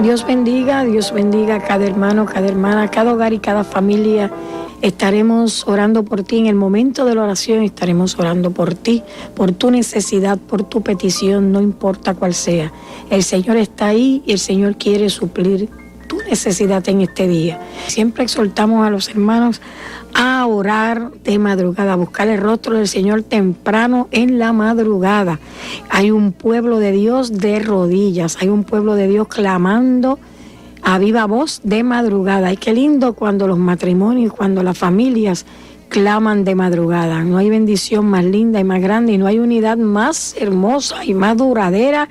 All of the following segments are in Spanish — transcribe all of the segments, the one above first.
Dios bendiga a cada hermano, cada hermana, cada hogar y cada familia. Estaremos orando por ti en el momento de la oración, estaremos orando por ti, por tu necesidad, por tu petición, no importa cuál sea. El Señor está ahí y el Señor quiere suplir tu necesidad en este día. Siempre exhortamos a los hermanos a orar de madrugada, a buscar el rostro del Señor temprano en la madrugada. Hay un pueblo de Dios de rodillas, hay un pueblo de Dios clamando a viva voz de madrugada. Y qué lindo cuando los matrimonios, cuando las familias claman de madrugada. No hay bendición más linda y más grande, y no hay unidad más hermosa y más duradera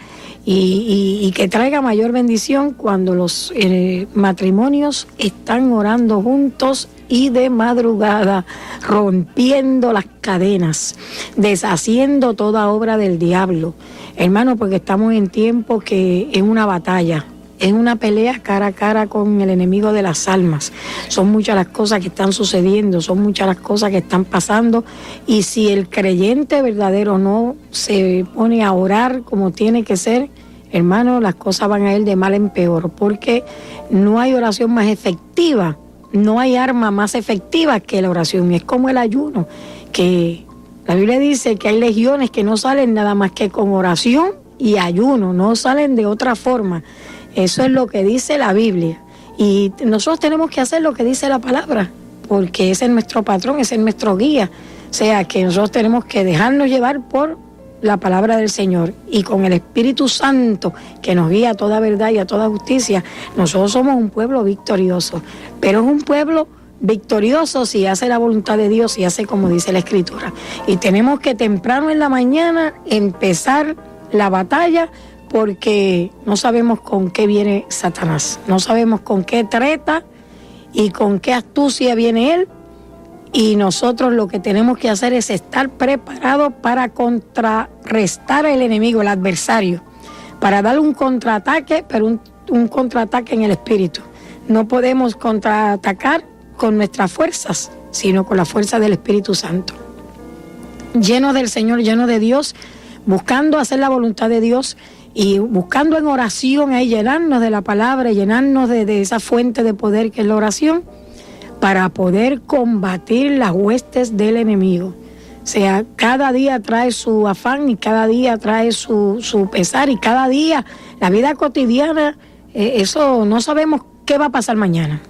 y que traiga mayor bendición cuando los matrimonios están orando juntos y de madrugada, rompiendo las cadenas, deshaciendo toda obra del diablo. Hermano, porque estamos en tiempo que es una batalla. Es una pelea cara a cara con el enemigo de las almas. Son muchas las cosas que están sucediendo, son muchas las cosas que están pasando. Y si el creyente verdadero no se pone a orar como tiene que ser, hermano, las cosas van a ir de mal en peor. Porque no hay oración más efectiva, no hay arma más efectiva que la oración. Es como el ayuno, que la Biblia dice que hay legiones que no salen nada más que con oración y ayuno, no salen de otra forma. Eso es lo que dice la Biblia. Y nosotros tenemos que hacer lo que dice la palabra, porque ese es nuestro patrón, ese es nuestro guía. O sea, que nosotros tenemos que dejarnos llevar por la palabra del Señor. Y con el Espíritu Santo, que nos guía a toda verdad y a toda justicia, nosotros somos un pueblo victorioso. Pero es un pueblo victorioso si hace la voluntad de Dios y hace como dice la Escritura. Y tenemos que temprano en la mañana empezar la batalla, porque no sabemos con qué viene Satanás, no sabemos con qué treta y con qué astucia viene él, y nosotros lo que tenemos que hacer es estar preparados para contrarrestar al enemigo, el adversario, para darle un contraataque, pero un contraataque en el espíritu. No podemos contraatacar con nuestras fuerzas, sino con la fuerza del Espíritu Santo. Llenos del Señor, llenos de Dios, buscando hacer la voluntad de Dios, y buscando en oración ahí llenarnos de la palabra, llenarnos de esa fuente de poder que es la oración, para poder combatir las huestes del enemigo. O sea, cada día trae su afán y cada día trae su pesar, y cada día, la vida cotidiana, eso no sabemos qué va a pasar mañana.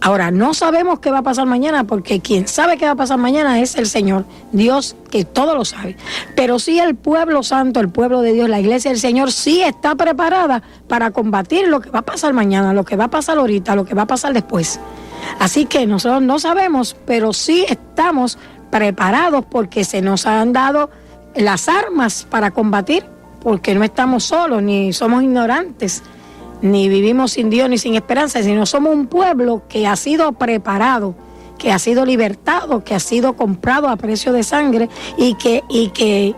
Ahora, no sabemos qué va a pasar mañana, porque quien sabe qué va a pasar mañana es el Señor, Dios, que todo lo sabe. Pero sí el pueblo santo, el pueblo de Dios, la iglesia del Señor, sí está preparada para combatir lo que va a pasar mañana, lo que va a pasar ahorita, lo que va a pasar después. Así que nosotros no sabemos, pero sí estamos preparados, porque se nos han dado las armas para combatir, porque no estamos solos, ni somos ignorantes, ni vivimos sin Dios ni sin esperanza, sino somos un pueblo que ha sido preparado, que ha sido libertado, que ha sido comprado a precio de sangre, y que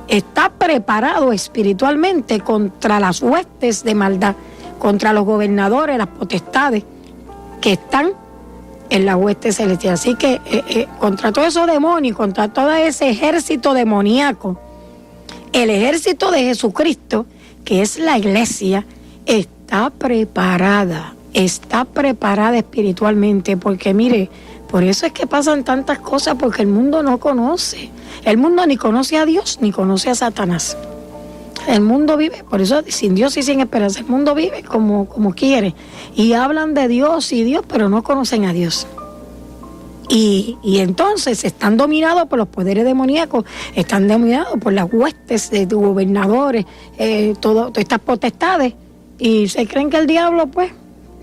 está preparado espiritualmente contra las huestes de maldad, contra los gobernadores, las potestades que están en la hueste celestial. Así que contra todos esos demonios, contra todo ese ejército demoníaco, el ejército de Jesucristo, que es la iglesia, está preparada espiritualmente, porque mire, por eso es que pasan tantas cosas, porque el mundo no conoce, el mundo ni conoce a Dios ni conoce a Satanás. El mundo vive, por eso sin Dios y sin esperanza, el mundo vive como quiere, y hablan de Dios y Dios, pero no conocen a Dios. Y entonces están dominados por los poderes demoníacos, están dominados por las huestes de gobernadores, todas estas potestades. Y se creen que el diablo, pues,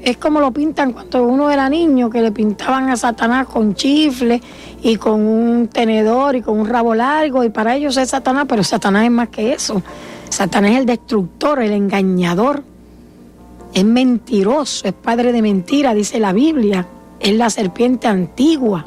es como lo pintan cuando uno era niño, que le pintaban a Satanás con chifles y con un tenedor y con un rabo largo, y para ellos es Satanás, pero Satanás es más que eso. Satanás es el destructor, el engañador, es mentiroso, es padre de mentira, dice la Biblia, es la serpiente antigua,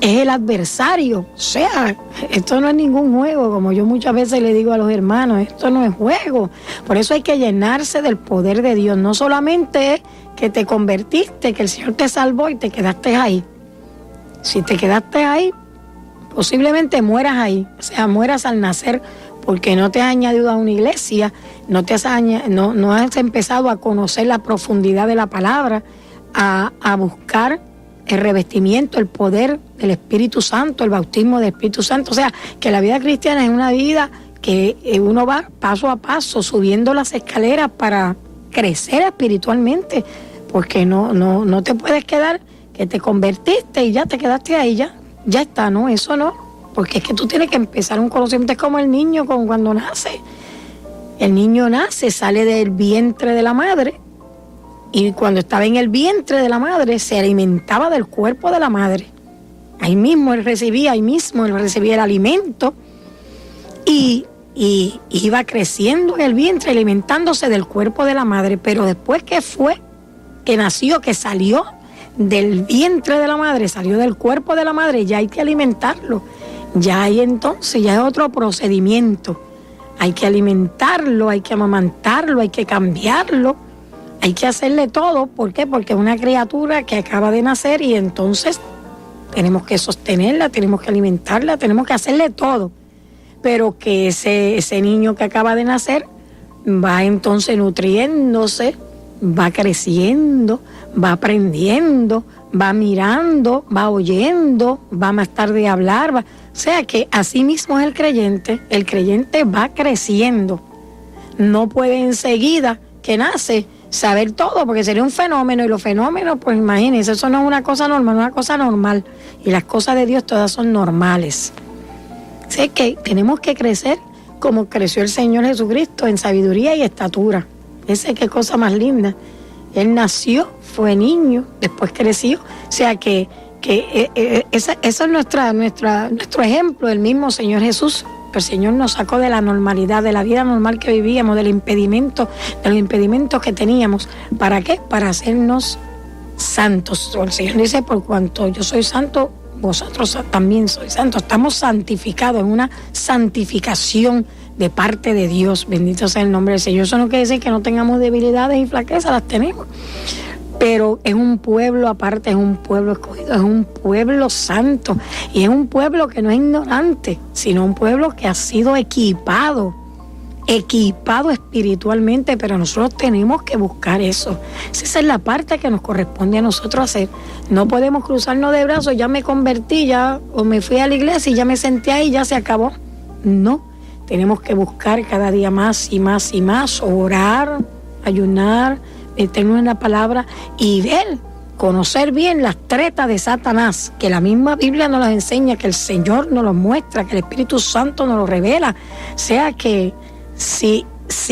es el adversario. O sea, esto no es ningún juego, como yo muchas veces le digo a los hermanos, esto no es juego. Por eso hay que llenarse del poder de Dios. No solamente es que te convertiste, que el Señor te salvó y te quedaste ahí. Si te quedaste ahí, posiblemente mueras ahí. O sea, mueras al nacer porque no te has añadido a una iglesia, no has empezado a conocer la profundidad de la palabra, a buscar el revestimiento, el poder del Espíritu Santo, el bautismo del Espíritu Santo. O sea, que la vida cristiana es una vida que uno va paso a paso subiendo las escaleras para crecer espiritualmente, porque no te puedes quedar que te convertiste y ya te quedaste ahí, ya está, ¿no? Eso no, porque es que tú tienes que empezar un conocimiento. Es como el niño cuando nace. El niño nace, sale del vientre de la madre, y cuando estaba en el vientre de la madre se alimentaba del cuerpo de la madre. Ahí mismo él recibía el alimento y iba creciendo en el vientre, alimentándose del cuerpo de la madre. Pero después que nació, que salió del vientre de la madre, salió del cuerpo de la madre, ya hay que alimentarlo. Ya hay entonces, ya es otro procedimiento. Hay que alimentarlo, hay que amamantarlo, hay que cambiarlo, hay que hacerle todo. ¿Por qué? Porque es una criatura que acaba de nacer y entonces tenemos que sostenerla, tenemos que alimentarla, tenemos que hacerle todo. Pero que ese niño que acaba de nacer va entonces nutriéndose, va creciendo, va aprendiendo, va mirando, va oyendo, va más tarde a hablar. O sea que así mismo es el creyente va creciendo. No puede enseguida que nace saber todo, porque sería un fenómeno, y los fenómenos, pues imagínense, eso no es una cosa normal, y las cosas de Dios todas son normales. Así que tenemos que crecer como creció el Señor Jesucristo, en sabiduría y estatura. Qué cosa más linda. Él nació, fue niño, después creció. O sea que eso es nuestro ejemplo, el mismo Señor Jesús. El Señor nos sacó de la normalidad, de la vida normal que vivíamos, de los impedimentos que teníamos. ¿Para qué? Para hacernos santos. El Señor dice, por cuanto yo soy santo, vosotros también sois santos. Estamos santificados, en una santificación de parte de Dios. Bendito sea el nombre del Señor. Eso no quiere decir que no tengamos debilidades y flaquezas, las tenemos. Pero es un pueblo aparte, es un pueblo escogido, es un pueblo santo. Y es un pueblo que no es ignorante, sino un pueblo que ha sido equipado espiritualmente, pero nosotros tenemos que buscar eso. Esa es la parte que nos corresponde a nosotros hacer. No podemos cruzarnos de brazos, ya me convertí, o me fui a la iglesia y ya me senté ahí y ya se acabó. No, tenemos que buscar cada día más y más y más, orar, ayunar, meternos en la palabra y conocer bien las tretas de Satanás, que la misma Biblia nos las enseña, que el Señor nos los muestra, que el Espíritu Santo nos lo revela. O sea que si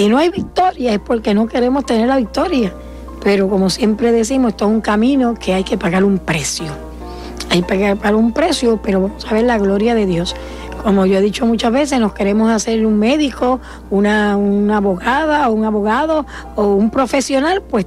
no hay victoria es porque no queremos tener la victoria. Pero como siempre decimos, esto es un camino que hay que pagar un precio. Hay que pagar un precio, pero vamos a ver la gloria de Dios. Como yo he dicho muchas veces, nos queremos hacer un médico, una abogada o un abogado o un profesional, pues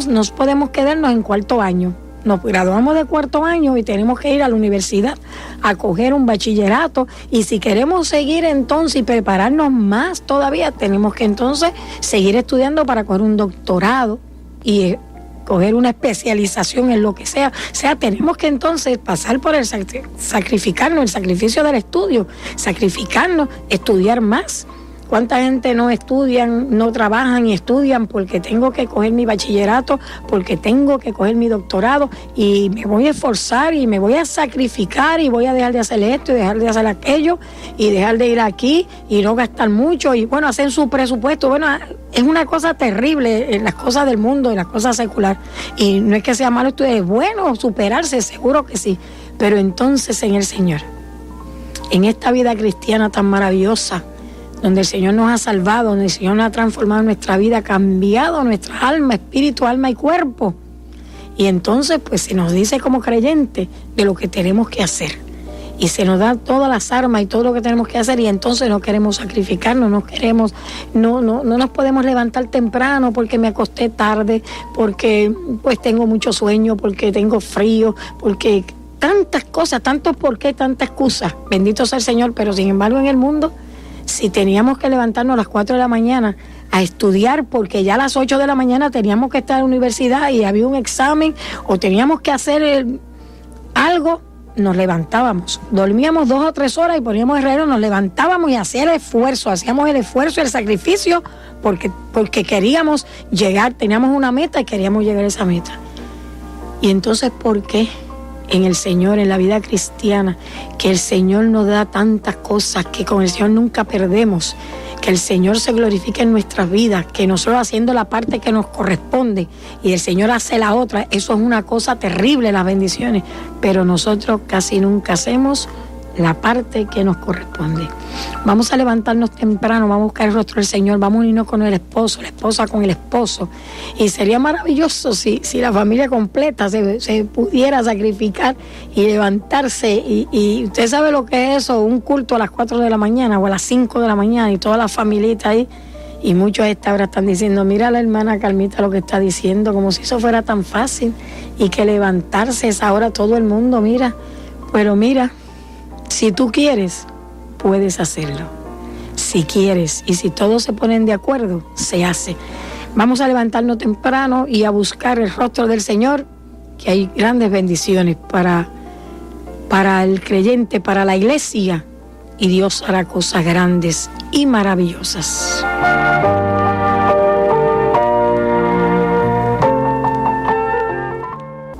nos podemos quedarnos en cuarto año. Nos graduamos de cuarto año y tenemos que ir a la universidad a coger un bachillerato, y si queremos seguir entonces y prepararnos más todavía, tenemos que entonces seguir estudiando para coger un doctorado y coger una especialización en lo que sea. O sea, tenemos que entonces pasar por el sacrificarnos, el sacrificio del estudio, sacrificarnos, estudiar más. ¿Cuánta gente no estudian, no trabajan y estudian porque tengo que coger mi bachillerato, porque tengo que coger mi doctorado, y me voy a esforzar y me voy a sacrificar y voy a dejar de hacer esto y dejar de hacer aquello y dejar de ir aquí y no gastar mucho y bueno, hacer su presupuesto? Bueno, es una cosa terrible en las cosas del mundo, en las cosas seculares. Y no es que sea malo estudiar, es bueno superarse, seguro que sí. Pero entonces en el Señor, en esta vida cristiana tan maravillosa, donde el Señor nos ha salvado, donde el Señor nos ha transformado nuestra vida, cambiado nuestra alma, espíritu, alma y cuerpo. Y entonces pues se nos dice como creyentes de lo que tenemos que hacer. Y se nos da todas las armas y todo lo que tenemos que hacer, y entonces no queremos sacrificarnos, no nos podemos levantar temprano porque me acosté tarde, porque pues tengo mucho sueño, porque tengo frío, porque tantas cosas, tantos por qué, tantas excusas. Bendito sea el Señor, pero sin embargo en el mundo, si teníamos que levantarnos a las 4 de la mañana a estudiar porque ya a las 8 de la mañana teníamos que estar en la universidad y había un examen, o teníamos que hacer algo, nos levantábamos. Dormíamos 2 o 3 horas y poníamos el reloj, nos levantábamos y hacíamos el esfuerzo y el sacrificio porque queríamos llegar, teníamos una meta y queríamos llegar a esa meta. Y entonces, ¿por qué en el Señor, en la vida cristiana, que el Señor nos da tantas cosas, que con el Señor nunca perdemos, que el Señor se glorifique en nuestras vidas, que nosotros haciendo la parte que nos corresponde y el Señor hace la otra? Eso es una cosa terrible, las bendiciones, pero nosotros casi nunca hacemos la parte que nos corresponde. Vamos a levantarnos temprano, vamos a buscar el rostro del Señor, vamos a unirnos con el esposo, la esposa con el esposo, y sería maravilloso si la familia completa se pudiera sacrificar y levantarse, y usted sabe lo que es eso, un culto a las 4 de la mañana o a las 5 de la mañana y toda la familita ahí, y muchos a esta hora están diciendo, mira la hermana Carmita lo que está diciendo, como si eso fuera tan fácil, y que levantarse esa hora todo el mundo, mira, pero mira, si tú quieres, puedes hacerlo. Si quieres y si todos se ponen de acuerdo, se hace. Vamos a levantarnos temprano y a buscar el rostro del Señor, que hay grandes bendiciones para el creyente, para la iglesia, y Dios hará cosas grandes y maravillosas.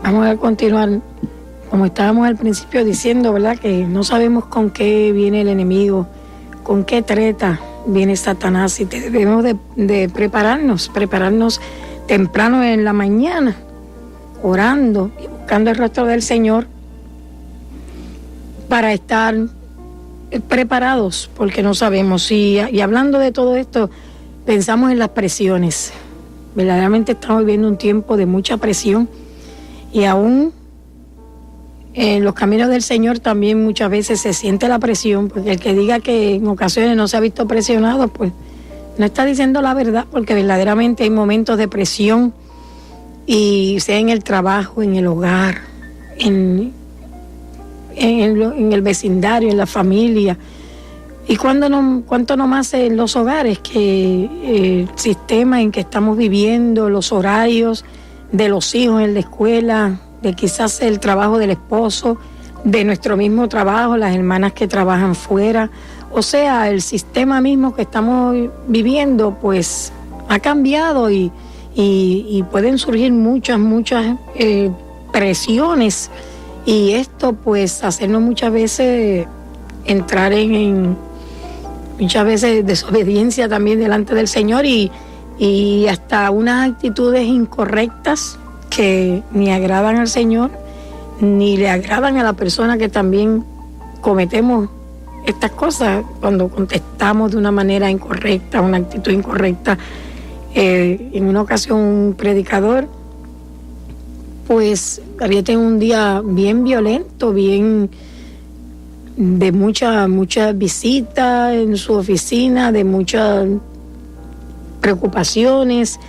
Vamos a continuar. Como estábamos al principio diciendo, ¿verdad? Que no sabemos con qué viene el enemigo, con qué treta viene Satanás, y debemos de prepararnos temprano en la mañana, orando y buscando el rostro del Señor para estar preparados, porque no sabemos. Y hablando de todo esto, pensamos en las presiones. Verdaderamente estamos viviendo un tiempo de mucha presión, y aún en los caminos del Señor también muchas veces se siente la presión, porque el que diga que en ocasiones no se ha visto presionado, pues no está diciendo la verdad, porque verdaderamente hay momentos de presión, y sea en el trabajo, en el hogar, en el vecindario, en la familia, y cuánto no más en los hogares, que el sistema en que estamos viviendo, los horarios de los hijos en la escuela, de quizás el trabajo del esposo, de nuestro mismo trabajo, las hermanas que trabajan fuera, o sea, el sistema mismo que estamos viviendo, pues ha cambiado, y pueden surgir muchas presiones, y esto pues hacernos muchas veces entrar en muchas veces desobediencia también delante del Señor, y hasta unas actitudes incorrectas que ni agradan al Señor, ni le agradan a la persona, que también cometemos estas cosas cuando contestamos de una manera incorrecta, una actitud incorrecta. En una ocasión un predicador pues había tenido un día bien violento, bien de muchas visitas en su oficina, de muchas preocupaciones,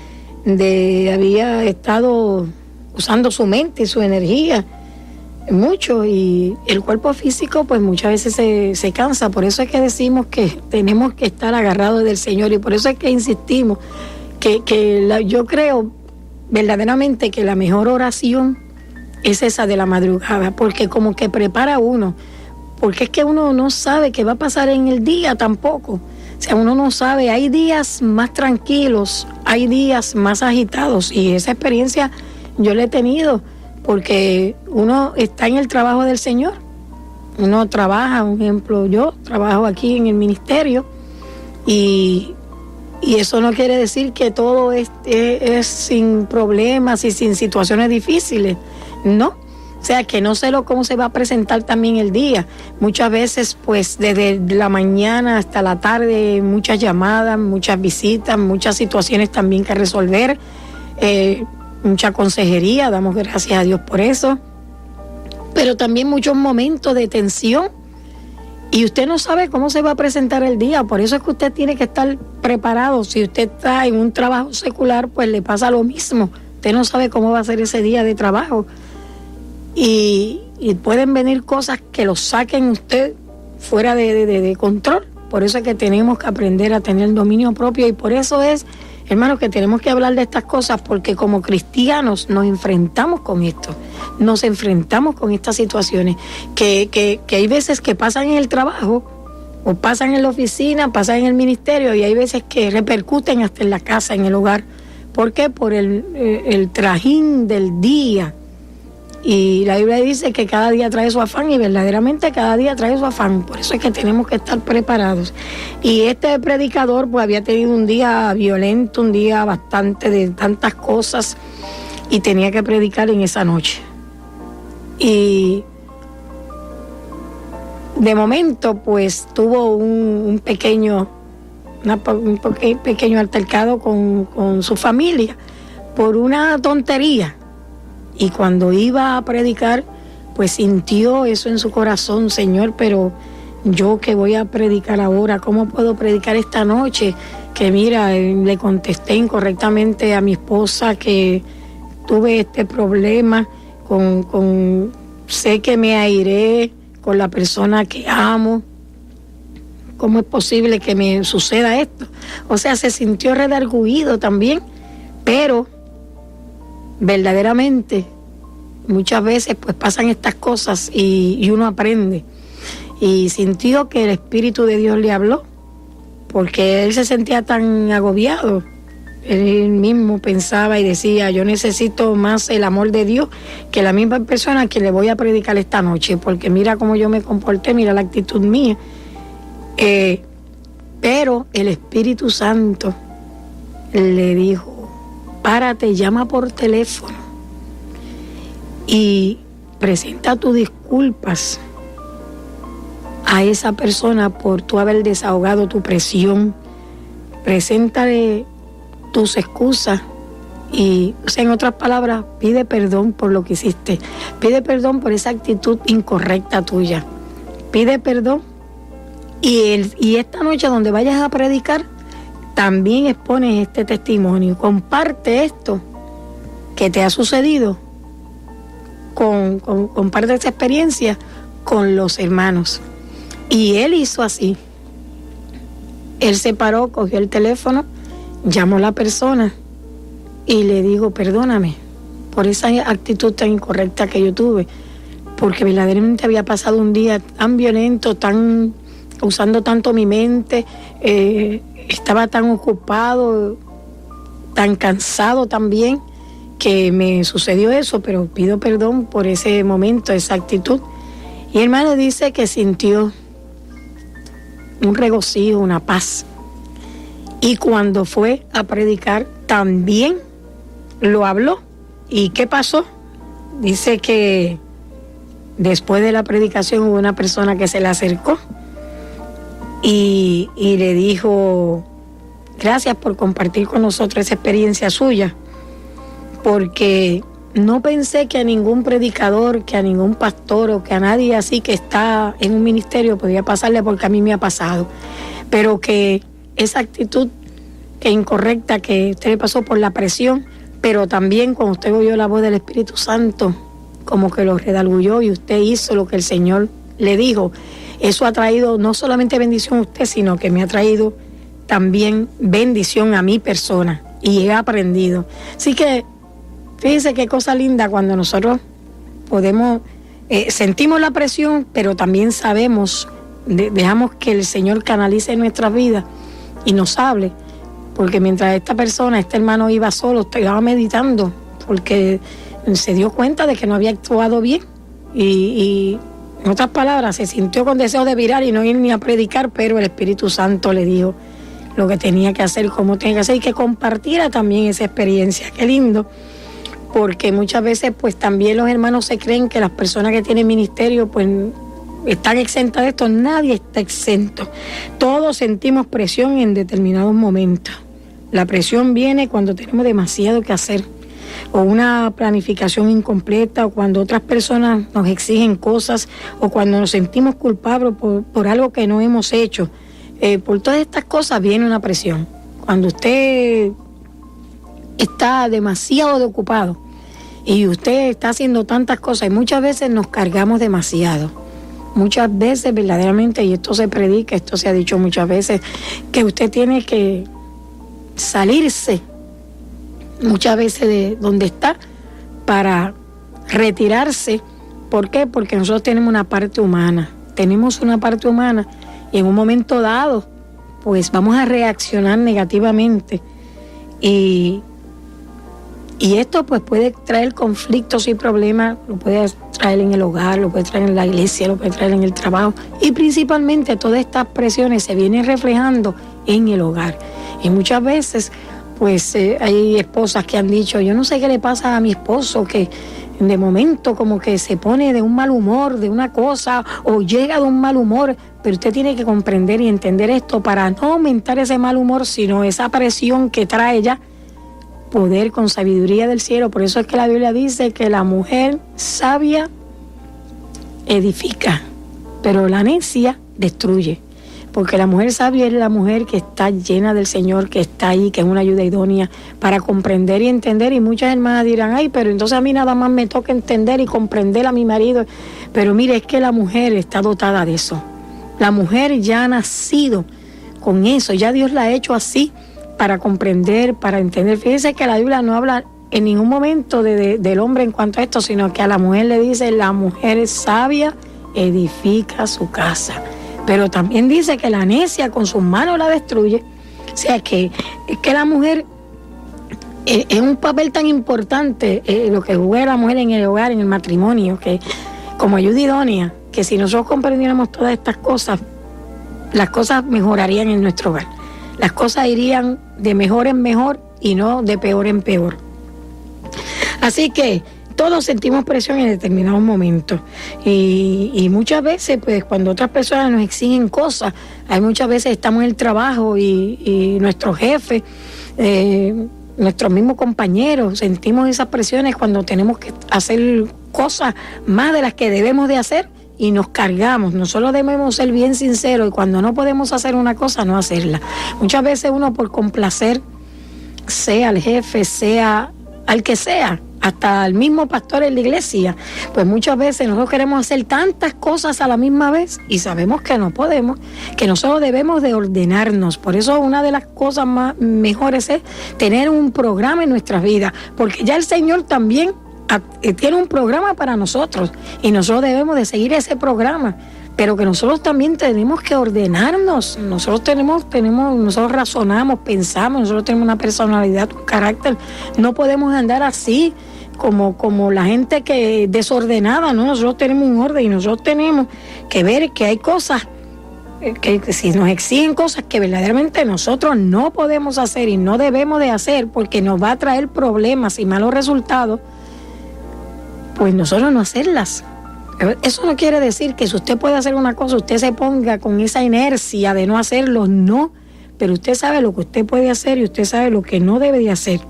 había estado usando su mente y su energía mucho, y el cuerpo físico pues muchas veces se cansa. Por eso es que decimos que tenemos que estar agarrados del Señor, y por eso es que insistimos yo creo verdaderamente que la mejor oración es esa de la madrugada, porque como que prepara a uno, porque es que uno no sabe qué va a pasar en el día tampoco. O sea, uno no sabe, hay días más tranquilos, hay días más agitados, y esa experiencia yo la he tenido, porque uno está en el trabajo del Señor, uno trabaja, por ejemplo, yo trabajo aquí en el ministerio, y eso no quiere decir que todo es sin problemas y sin situaciones difíciles, no. O sea, que no sé cómo se va a presentar también el día. Muchas veces, pues, desde la mañana hasta la tarde, muchas llamadas, muchas visitas, muchas situaciones también que resolver, mucha consejería, damos gracias a Dios por eso. Pero también muchos momentos de tensión, y usted no sabe cómo se va a presentar el día. Por eso es que usted tiene que estar preparado. Si usted está en un trabajo secular, pues le pasa lo mismo. Usted no sabe cómo va a ser ese día de trabajo. Y pueden venir cosas que lo saquen usted fuera de control. Por eso es que tenemos que aprender a tener dominio propio, y por eso es hermanos, que tenemos que hablar de estas cosas porque como cristianos nos enfrentamos con esto, nos enfrentamos con estas situaciones que hay veces que pasan en el trabajo o pasan en la oficina, pasan en el ministerio y hay veces que repercuten hasta en la casa, en el hogar. ¿Por qué? Por el trajín del día. Y la Biblia dice que cada día trae su afán y verdaderamente cada día trae su afán. Por eso es que tenemos que estar preparados. Y este predicador pues había tenido un día violento, un día bastante de tantas cosas y tenía que predicar en esa noche. Y de momento pues tuvo un pequeño altercado con su familia por una tontería. Y cuando iba a predicar, pues sintió eso en su corazón: Señor, pero yo que voy a predicar ahora, ¿cómo puedo predicar esta noche? Que mira, le contesté incorrectamente a mi esposa que tuve este problema sé que me airé con la persona que amo. ¿Cómo es posible que me suceda esto? O sea, se sintió redargüido también, pero verdaderamente muchas veces pues pasan estas cosas y uno aprende. Y sintió que el Espíritu de Dios le habló, porque él se sentía tan agobiado. Él mismo pensaba y decía: yo necesito más el amor de Dios que la misma persona que le voy a predicar esta noche, porque mira cómo yo me comporté, mira la actitud mía. Pero el Espíritu Santo le dijo: párate, llama por teléfono y presenta tus disculpas a esa persona por tú haber desahogado tu presión. Preséntale tus excusas y, o sea, en otras palabras, pide perdón por lo que hiciste. Pide perdón por esa actitud incorrecta tuya. Pide perdón y esta noche donde vayas a predicar, también expones este testimonio. Comparte esto que te ha sucedido, comparte esa experiencia con los hermanos. Y él hizo así. Él se paró, cogió el teléfono, llamó a la persona y le dijo: perdóname por esa actitud tan incorrecta que yo tuve, porque verdaderamente había pasado un día tan violento, usando tanto mi mente, estaba tan ocupado, tan cansado también, que me sucedió eso, pero pido perdón por ese momento, esa actitud. Y el hermano dice que sintió un regocijo, una paz. Y cuando fue a predicar, también lo habló. ¿Y qué pasó? Dice que después de la predicación hubo una persona que se le acercó y le dijo: gracias por compartir con nosotros esa experiencia suya, porque no pensé que a ningún predicador, que a ningún pastor o que a nadie así que está en un ministerio podía pasarle, porque a mí me ha pasado, pero que esa actitud que incorrecta que usted le pasó por la presión, pero también cuando usted oyó la voz del Espíritu Santo, como que lo redarguyó y usted hizo lo que el Señor le dijo. Eso ha traído no solamente bendición a usted, sino que me ha traído también bendición a mi persona y he aprendido. Así que fíjense qué cosa linda cuando nosotros podemos, sentimos la presión, pero también sabemos, dejamos que el Señor canalice nuestras vidas y nos hable. Porque mientras este hermano iba solo, estaba meditando, porque se dio cuenta de que no había actuado bien. Y en otras palabras, se sintió con deseo de virar y no ir ni a predicar, pero el Espíritu Santo le dijo lo que tenía que hacer, cómo tenía que hacer, y que compartiera también esa experiencia. Qué lindo, porque muchas veces pues también los hermanos se creen que las personas que tienen ministerio pues están exentas de esto. Nadie está exento. Todos sentimos presión en determinados momentos. La presión viene cuando tenemos demasiado que hacer, o una planificación incompleta, o cuando otras personas nos exigen cosas, o cuando nos sentimos culpables por algo que no hemos hecho. Por todas estas cosas viene una presión. Cuando usted está demasiado ocupado y usted está haciendo tantas cosas, y muchas veces nos cargamos demasiado. Muchas veces verdaderamente, y esto se predica, esto se ha dicho muchas veces, que usted tiene que salirse muchas veces de donde está para retirarse. ¿Por qué? Porque nosotros tenemos una parte humana, y en un momento dado pues vamos a reaccionar negativamente y esto pues puede traer conflictos y problemas, lo puede traer en el hogar, lo puede traer en la iglesia, lo puede traer en el trabajo, y principalmente todas estas presiones se vienen reflejando en el hogar. Y muchas veces pues hay esposas que han dicho, yo no sé qué le pasa a mi esposo, que de momento como que se pone de un mal humor, de una cosa, o llega de un mal humor, pero usted tiene que comprender y entender esto para no aumentar ese mal humor, sino esa presión que trae ya, poder con sabiduría del cielo. Por eso es que la Biblia dice que la mujer sabia edifica, pero la necia destruye. Porque la mujer sabia es la mujer que está llena del Señor, que está ahí, que es una ayuda idónea para comprender y entender. Y muchas hermanas dirán, ay, pero entonces a mí nada más me toca entender y comprender a mi marido. Pero mire, es que la mujer está dotada de eso. La mujer ya ha nacido con eso, ya Dios la ha hecho así para comprender, para entender. Fíjense que la Biblia no habla en ningún momento del hombre en cuanto a esto, sino que a la mujer le dice, la mujer sabia edifica su casa. Pero también dice que la necia con sus manos la destruye. O sea, que la mujer es un papel tan importante, lo que juega la mujer en el hogar, en el matrimonio, que como ayuda idónea, que si nosotros comprendiéramos todas estas cosas, las cosas mejorarían en nuestro hogar. Las cosas irían de mejor en mejor y no de peor en peor. Así que todos sentimos presión en determinados momentos y muchas veces pues cuando otras personas nos exigen cosas, hay muchas veces estamos en el trabajo y nuestros jefes, nuestros mismos compañeros, sentimos esas presiones cuando tenemos que hacer cosas más de las que debemos de hacer y nos cargamos. Nosotros debemos ser bien sinceros y cuando no podemos hacer una cosa, no hacerla. Muchas veces uno por complacer, sea el jefe, sea al que sea, hasta el mismo pastor en la iglesia, pues muchas veces nosotros queremos hacer tantas cosas a la misma vez y sabemos que no podemos, que nosotros debemos de ordenarnos. Por eso una de las cosas más mejores es tener un programa en nuestras vidas, porque ya el Señor también tiene un programa para nosotros y nosotros debemos de seguir ese programa, pero que nosotros también tenemos que ordenarnos. Nosotros nosotros razonamos, pensamos, nosotros tenemos una personalidad, un carácter. No podemos andar así como la gente que desordenada, ¿no? Nosotros tenemos un orden y nosotros tenemos que ver que hay cosas que si nos exigen cosas que verdaderamente nosotros no podemos hacer y no debemos de hacer porque nos va a traer problemas y malos resultados, pues nosotros no hacerlas. Eso no quiere decir que si usted puede hacer una cosa, usted se ponga con esa inercia de no hacerlo, no. Pero usted sabe lo que usted puede hacer y usted sabe lo que no debe de hacer.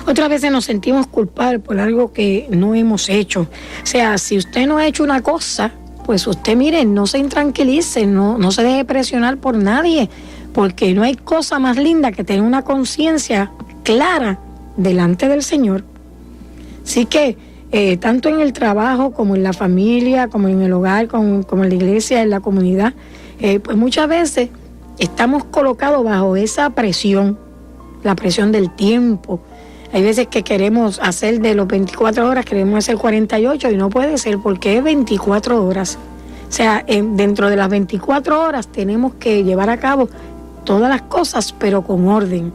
Otras veces nos sentimos culpables por algo que no hemos hecho. O sea, si usted no ha hecho una cosa, pues usted, mire, no se intranquilice, no se deje presionar por nadie, porque no hay cosa más linda que tener una conciencia clara delante del Señor. Así que tanto en el trabajo como en la familia, como en el hogar, como en la iglesia, en la comunidad, pues muchas veces estamos colocados bajo esa presión, la presión del tiempo. Hay veces que queremos hacer de los 24 horas, queremos hacer 48 y no puede ser porque es 24 horas. O sea, dentro de las 24 horas tenemos que llevar a cabo todas las cosas, pero con orden.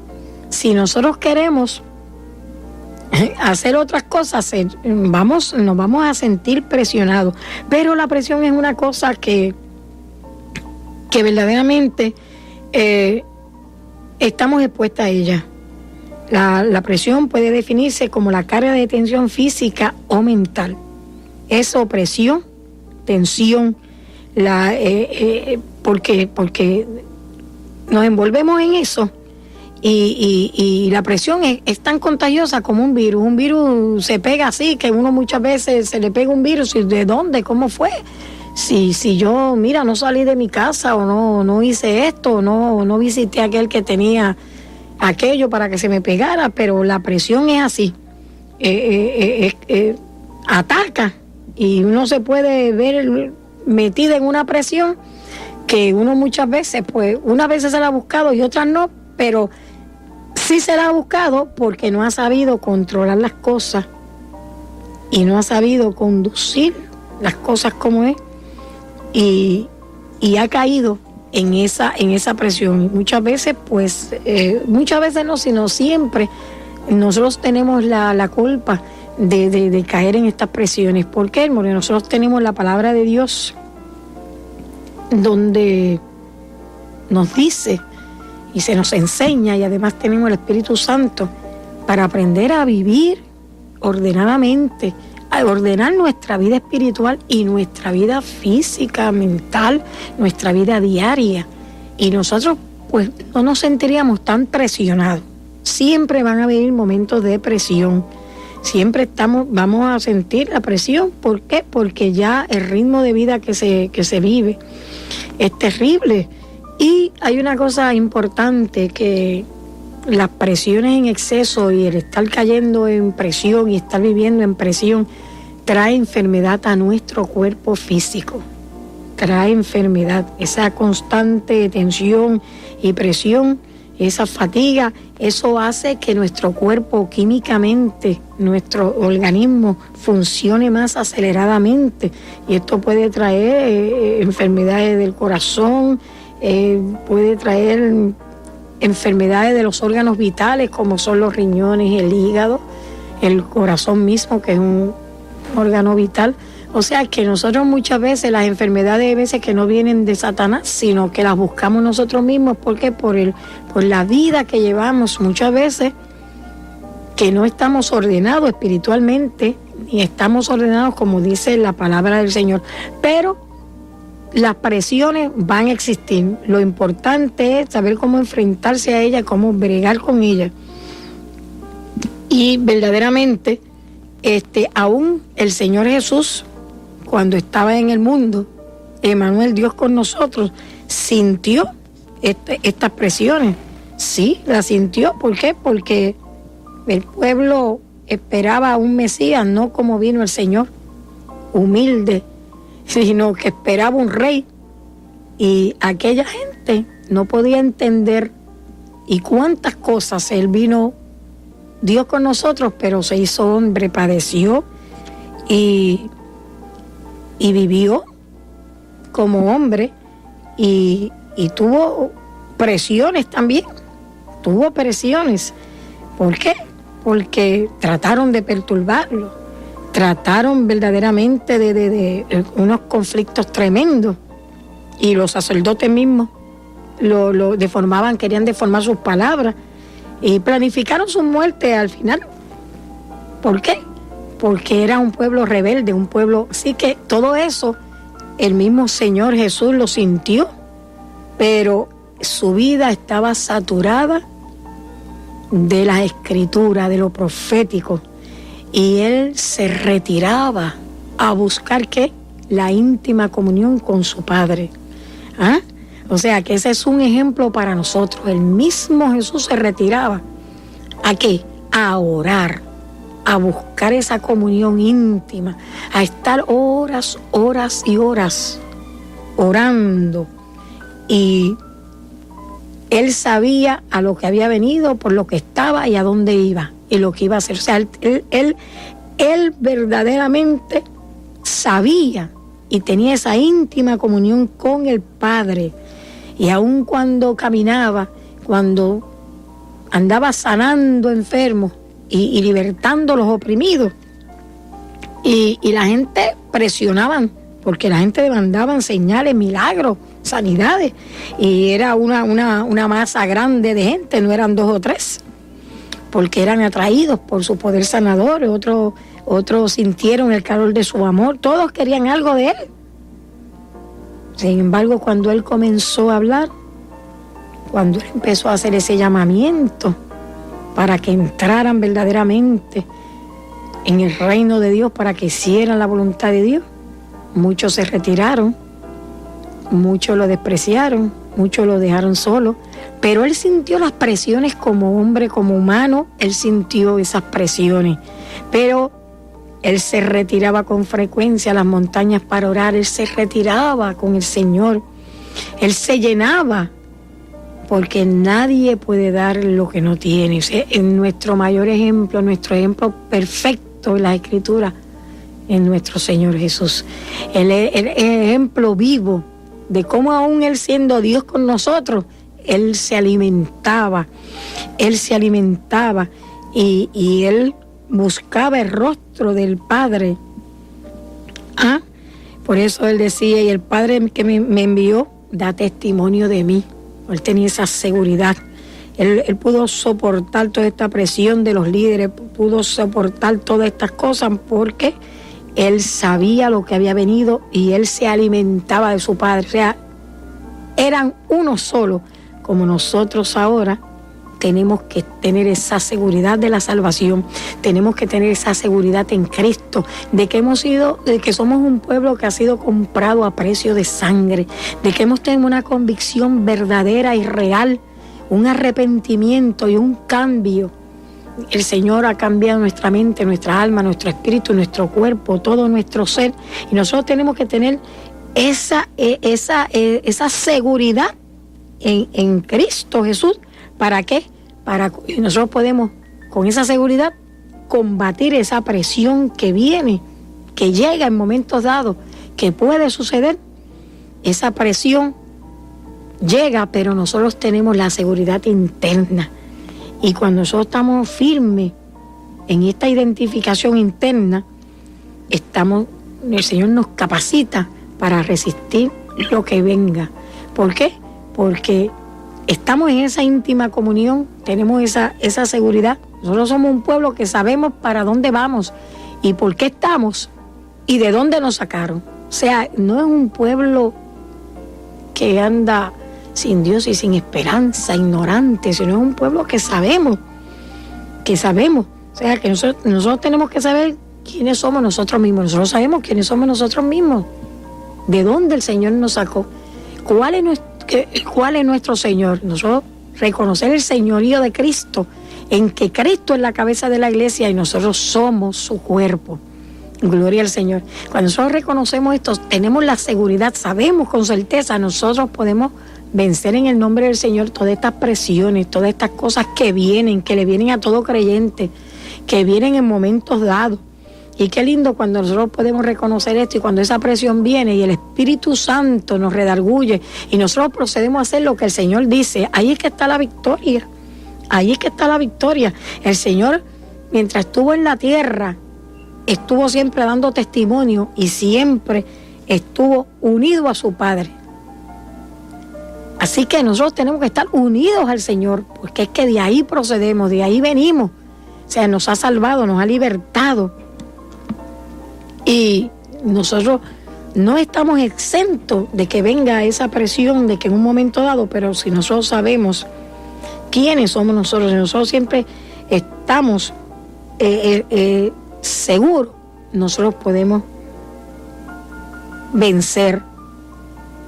Si nosotros queremos hacer otras cosas, nos vamos a sentir presionados. Pero la presión es una cosa que verdaderamente estamos expuestas a ella. La presión puede definirse como la carga de tensión física o mental. Es opresión, tensión, porque nos envolvemos en eso. Y la presión es tan contagiosa como un virus. Un virus se pega así, que uno muchas veces se le pega un virus. ¿Y de dónde? ¿Cómo fue? Si yo, mira, no salí de mi casa o no hice esto, no visité a aquel que tenía aquello para que se me pegara, pero la presión es así. Ataca y uno se puede ver metido en una presión que uno muchas veces, pues, unas veces se la ha buscado y otras no, pero Sí se la ha buscado porque no ha sabido controlar las cosas y no ha sabido conducir las cosas como es, y ha caído en esa presión. Y muchas veces, muchas veces no, sino siempre, nosotros tenemos la culpa de caer en estas presiones. ¿Por qué? Porque nosotros tenemos la palabra de Dios, donde nos dice y se nos enseña, y además tenemos el Espíritu Santo para aprender a vivir ordenadamente, a ordenar nuestra vida espiritual y nuestra vida física, mental, nuestra vida diaria. Y nosotros pues no nos sentiríamos tan presionados. Siempre van a venir momentos de presión. Siempre vamos a sentir la presión. ¿Por qué? Porque ya el ritmo de vida que se vive es terrible. Y hay una cosa importante, que las presiones en exceso y el estar cayendo en presión y estar viviendo en presión trae enfermedad a nuestro cuerpo físico. Trae enfermedad. Esa constante tensión y presión, esa fatiga, eso hace que nuestro cuerpo químicamente, nuestro organismo funcione más aceleradamente. Y esto puede traer enfermedades del corazón, puede traer enfermedades de los órganos vitales, como son los riñones, el hígado, el corazón mismo, que es un órgano vital. O sea que nosotros muchas veces, las enfermedades hay veces que no vienen de Satanás, sino que las buscamos nosotros mismos. ¿Por qué? Por la vida que llevamos muchas veces, que no estamos ordenados espiritualmente, ni estamos ordenados como dice la palabra del Señor. Pero las presiones van a existir. Lo importante es saber cómo enfrentarse a ellas, cómo bregar con ellas. Y verdaderamente, aún el Señor Jesús, cuando estaba en el mundo, Emmanuel, Dios con nosotros, sintió estas presiones. Sí, las sintió. ¿Por qué? Porque el pueblo esperaba a un Mesías, no como vino el Señor, humilde, sino que esperaba un rey. Y aquella gente no podía entender y cuántas cosas él vino, Dios con nosotros, pero se hizo hombre, padeció y vivió como hombre y tuvo presiones también, tuvo presiones. ¿Por qué? Porque trataron de perturbarlo, trataron verdaderamente de unos conflictos tremendos, y los sacerdotes mismos lo deformaban, querían deformar sus palabras y planificaron su muerte al final. ¿Por qué? Porque era un pueblo rebelde, un pueblo... Así que todo eso el mismo Señor Jesús lo sintió, pero su vida estaba saturada de la escritura, de lo profético, y él se retiraba a buscar ¿qué? La íntima comunión con su Padre. ¿Ah? O sea que ese es un ejemplo para nosotros. El mismo Jesús se retiraba. ¿A qué? A orar, a buscar esa comunión íntima, a estar horas, horas y horas orando. Y él sabía a lo que había venido, por lo que estaba y a dónde iba y lo que iba a hacer. O sea, él verdaderamente sabía y tenía esa íntima comunión con el Padre. Y aun cuando caminaba, cuando andaba sanando enfermos y libertando los oprimidos, y la gente presionaban, porque la gente demandaban señales, milagros, sanidades, y era una masa grande de gente, no eran 2 o 3, porque eran atraídos por su poder sanador. Otros sintieron el calor de su amor, todos querían algo de él. Sin embargo, cuando él comenzó a hablar, cuando él empezó a hacer ese llamamiento para que entraran verdaderamente en el reino de Dios, para que hicieran la voluntad de Dios, muchos se retiraron, muchos lo despreciaron, muchos lo dejaron solo, pero él sintió las presiones como hombre, como humano. Él sintió esas presiones, pero él se retiraba con frecuencia a las montañas para orar. Él se retiraba con el Señor, él se llenaba, porque nadie puede dar lo que no tiene. O sea, en nuestro mayor ejemplo, nuestro ejemplo perfecto en la Escritura, en nuestro Señor Jesús. El ejemplo vivo de cómo aún Él siendo Dios con nosotros, Él se alimentaba y Él buscaba el rostro del Padre. Por eso Él decía, y el Padre que me envió da testimonio de mí. Él tenía esa seguridad. Él pudo soportar toda esta presión de los líderes, pudo soportar todas estas cosas porque Él sabía lo que había venido y Él se alimentaba de su Padre. O sea, eran uno solo, como nosotros ahora tenemos que tener esa seguridad de la salvación, tenemos que tener esa seguridad en Cristo, de que somos un pueblo que ha sido comprado a precio de sangre, de que hemos tenido una convicción verdadera y real, un arrepentimiento y un cambio. El Señor ha cambiado nuestra mente, nuestra alma, nuestro espíritu, nuestro cuerpo, todo nuestro ser, y nosotros tenemos que tener esa seguridad en Cristo Jesús. ¿Para qué? Y nosotros podemos, con esa seguridad, combatir esa presión que viene, que llega en momentos dados, que puede suceder. Esa presión llega, pero nosotros tenemos la seguridad interna. Y cuando nosotros estamos firmes en esta identificación interna, el Señor nos capacita para resistir lo que venga. ¿Por qué? Porque estamos en esa íntima comunión, tenemos esa seguridad. Nosotros somos un pueblo que sabemos para dónde vamos y por qué estamos y de dónde nos sacaron. O sea, no es un pueblo que anda sin Dios y sin esperanza, ignorante, sino es un pueblo que sabemos. O sea, que nosotros tenemos que saber quiénes somos nosotros mismos. Nosotros sabemos quiénes somos nosotros mismos, de dónde el Señor nos sacó, cuál es nuestro Señor. Nosotros reconocer el señorío de Cristo, en que Cristo es la cabeza de la iglesia y nosotros somos su cuerpo. Gloria al Señor. Cuando nosotros reconocemos esto, tenemos la seguridad, sabemos con certeza, nosotros podemos vencer en el nombre del Señor todas estas presiones, todas estas cosas que le vienen a todo creyente, que vienen en momentos dados. Y qué lindo cuando nosotros podemos reconocer esto y cuando esa presión viene y el Espíritu Santo nos redarguye y nosotros procedemos a hacer lo que el Señor dice. Ahí es que está la victoria. Ahí es que está la victoria. El Señor, mientras estuvo en la tierra, estuvo siempre dando testimonio y siempre estuvo unido a su Padre. Así que nosotros tenemos que estar unidos al Señor, porque es que de ahí procedemos, de ahí venimos. O sea, nos ha salvado, nos ha libertado. Y nosotros no estamos exentos de que venga esa presión, de que en un momento dado, pero si nosotros sabemos quiénes somos nosotros, si nosotros siempre estamos seguros, nosotros podemos vencer.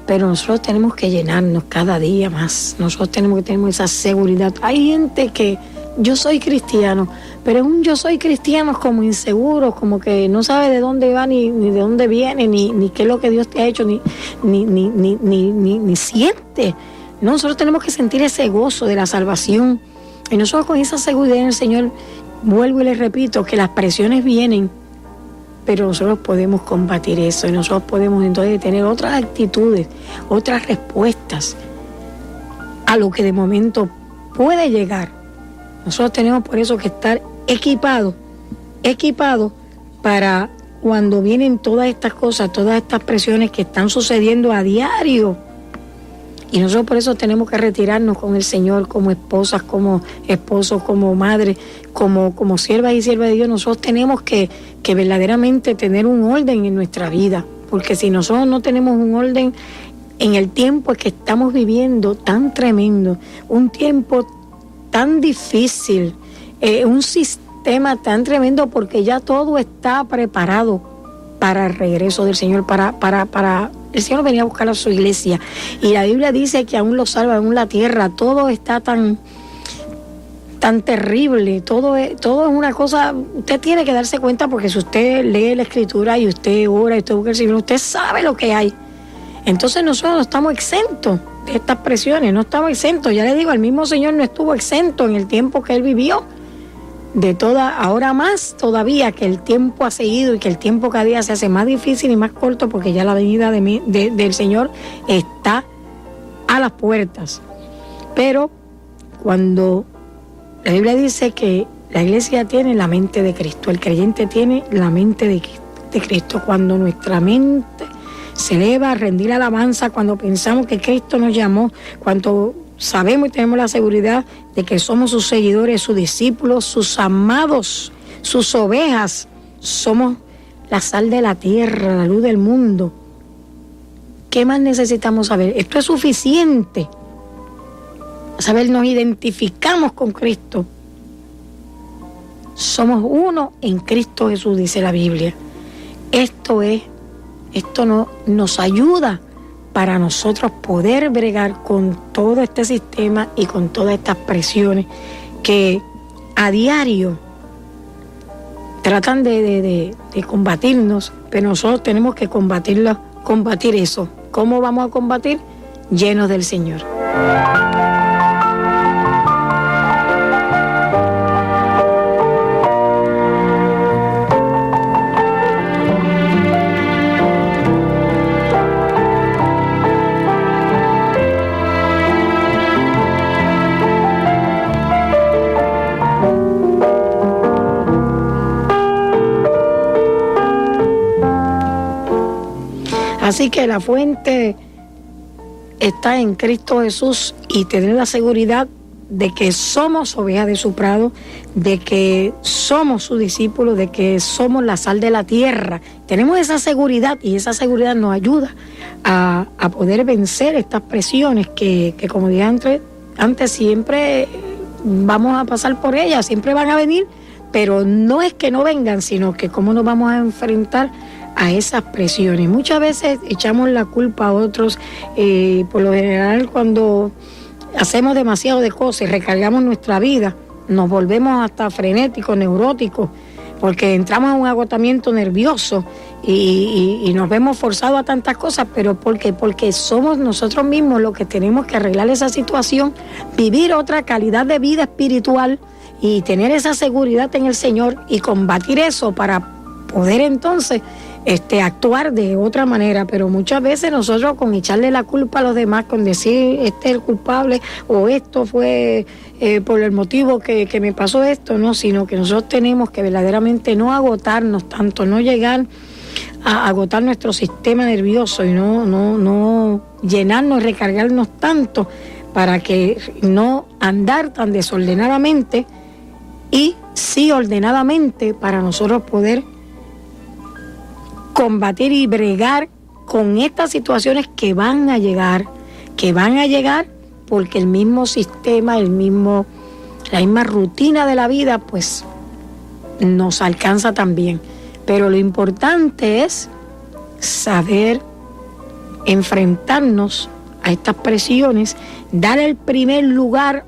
Pero nosotros tenemos que llenarnos cada día más. Nosotros tenemos que tener esa seguridad. Hay gente que yo soy cristiano, pero es un yo soy cristiano como inseguro, como que no sabe de dónde va, ni de dónde viene, ni qué es lo que Dios te ha hecho, ni siente. No, nosotros tenemos que sentir ese gozo de la salvación. Y nosotros con esa seguridad en el Señor, vuelvo y les repito, que las presiones vienen, pero nosotros podemos combatir eso y nosotros podemos entonces tener otras actitudes, otras respuestas a lo que de momento puede llegar. Nosotros tenemos por eso que estar equipados para cuando vienen todas estas cosas, todas estas presiones que están sucediendo a diario. Y nosotros por eso tenemos que retirarnos con el Señor como esposas, como esposos, como madres, como siervas y siervas de Dios. Nosotros tenemos que verdaderamente tener un orden en nuestra vida, porque si nosotros no tenemos un orden en el tiempo que estamos viviendo tan tremendo, un tiempo tan difícil, un sistema tan tremendo, porque ya todo está preparado para el regreso del Señor, para el Señor venía a buscar a su iglesia. Y la Biblia dice que aún lo salva, aún la tierra, todo está tan terrible, todo es una cosa. Usted tiene que darse cuenta, porque si usted lee la Escritura y usted ora y usted busca al Señor, usted sabe lo que hay. Entonces nosotros no estamos exentos de estas presiones, no estamos exentos. Ya le digo, el mismo Señor no estuvo exento en el tiempo que Él vivió, de toda, ahora más todavía que el tiempo ha seguido y que el tiempo cada día se hace más difícil y más corto, porque ya la venida del Señor está a las puertas. Pero cuando la Biblia dice que la iglesia tiene la mente de Cristo, el creyente tiene la mente de Cristo, cuando nuestra mente se eleva a rendir alabanza, cuando pensamos que Cristo nos llamó, cuando sabemos y tenemos la seguridad de que somos sus seguidores, sus discípulos, sus amados, sus ovejas, somos la sal de la tierra, la luz del mundo. ¿Qué más necesitamos saber? Esto es suficiente. Saber, nos identificamos con Cristo. Somos uno en Cristo Jesús, dice la Biblia. Esto nos ayuda para nosotros poder bregar con todo este sistema y con todas estas presiones que a diario tratan de combatirnos, pero nosotros tenemos que combatir eso. ¿Cómo vamos a combatir? Llenos del Señor. Así que la fuente está en Cristo Jesús, y tener la seguridad de que somos ovejas de su prado, de que somos sus discípulos, de que somos la sal de la tierra. Tenemos esa seguridad, y esa seguridad nos ayuda a poder vencer estas presiones que como dije antes, siempre vamos a pasar por ellas, siempre van a venir, pero no es que no vengan, sino que cómo nos vamos a enfrentar a esas presiones. Muchas veces echamos la culpa a otros, por lo general cuando hacemos demasiado de cosas y recargamos nuestra vida, nos volvemos hasta frenéticos, neuróticos, porque entramos a un agotamiento nervioso y nos vemos forzados a tantas cosas. ¿Pero por qué? Porque somos nosotros mismos los que tenemos que arreglar esa situación, vivir otra calidad de vida espiritual y tener esa seguridad en el Señor y combatir eso para poder entonces actuar de otra manera. Pero muchas veces nosotros, con echarle la culpa a los demás, con decir este es el culpable o esto fue por el motivo que me pasó esto, no, sino que nosotros tenemos que verdaderamente no agotarnos tanto, no llegar a agotar nuestro sistema nervioso y no llenarnos y recargarnos tanto, para que no andar tan desordenadamente, y sí ordenadamente, para nosotros poder combatir y bregar con estas situaciones que van a llegar, porque el mismo sistema, la misma rutina de la vida, pues nos alcanza también. Pero lo importante es saber enfrentarnos a estas presiones, dar el primer lugar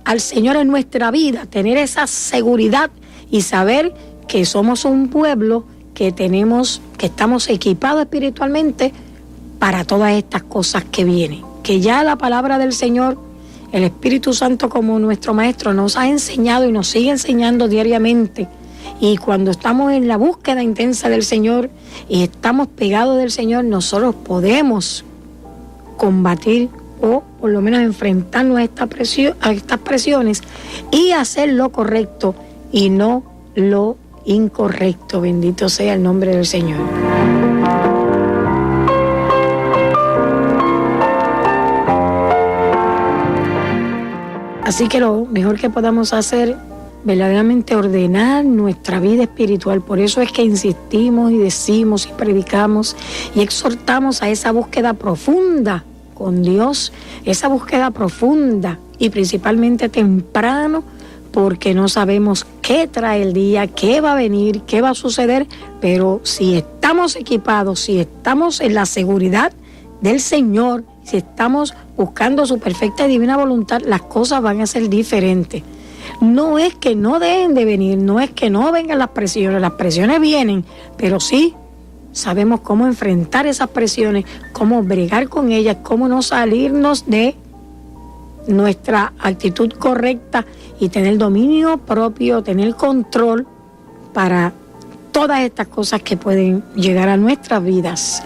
al Señor en nuestra vida, tener esa seguridad y saber que somos un pueblo que estamos equipados espiritualmente para todas estas cosas que vienen, que ya la palabra del Señor, el Espíritu Santo como nuestro Maestro, nos ha enseñado y nos sigue enseñando diariamente. Y cuando estamos en la búsqueda intensa del Señor y estamos pegados del Señor, nosotros podemos combatir, o por lo menos enfrentarnos a estas presiones y hacer lo correcto y no lo incorrecto. Bendito sea el nombre del Señor. Así que lo mejor que podamos hacer, verdaderamente ordenar nuestra vida espiritual. Por eso es que insistimos y decimos y predicamos y exhortamos a esa búsqueda profunda con Dios, esa búsqueda profunda y principalmente temprano, porque no sabemos qué trae el día, qué va a venir, qué va a suceder. Pero si estamos equipados, si estamos en la seguridad del Señor, si estamos buscando su perfecta y divina voluntad, las cosas van a ser diferentes. No es que no dejen de venir, no es que no vengan las presiones vienen, pero sí sabemos cómo enfrentar esas presiones, cómo bregar con ellas, cómo no salirnos de nuestra actitud correcta y tener dominio propio, tener control para todas estas cosas que pueden llegar a nuestras vidas,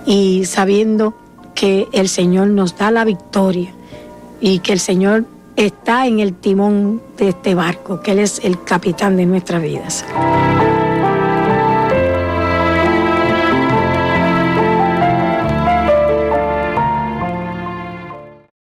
y sabiendo que el Señor nos da la victoria y que el Señor está en el timón de este barco, que Él es el capitán de nuestras vidas.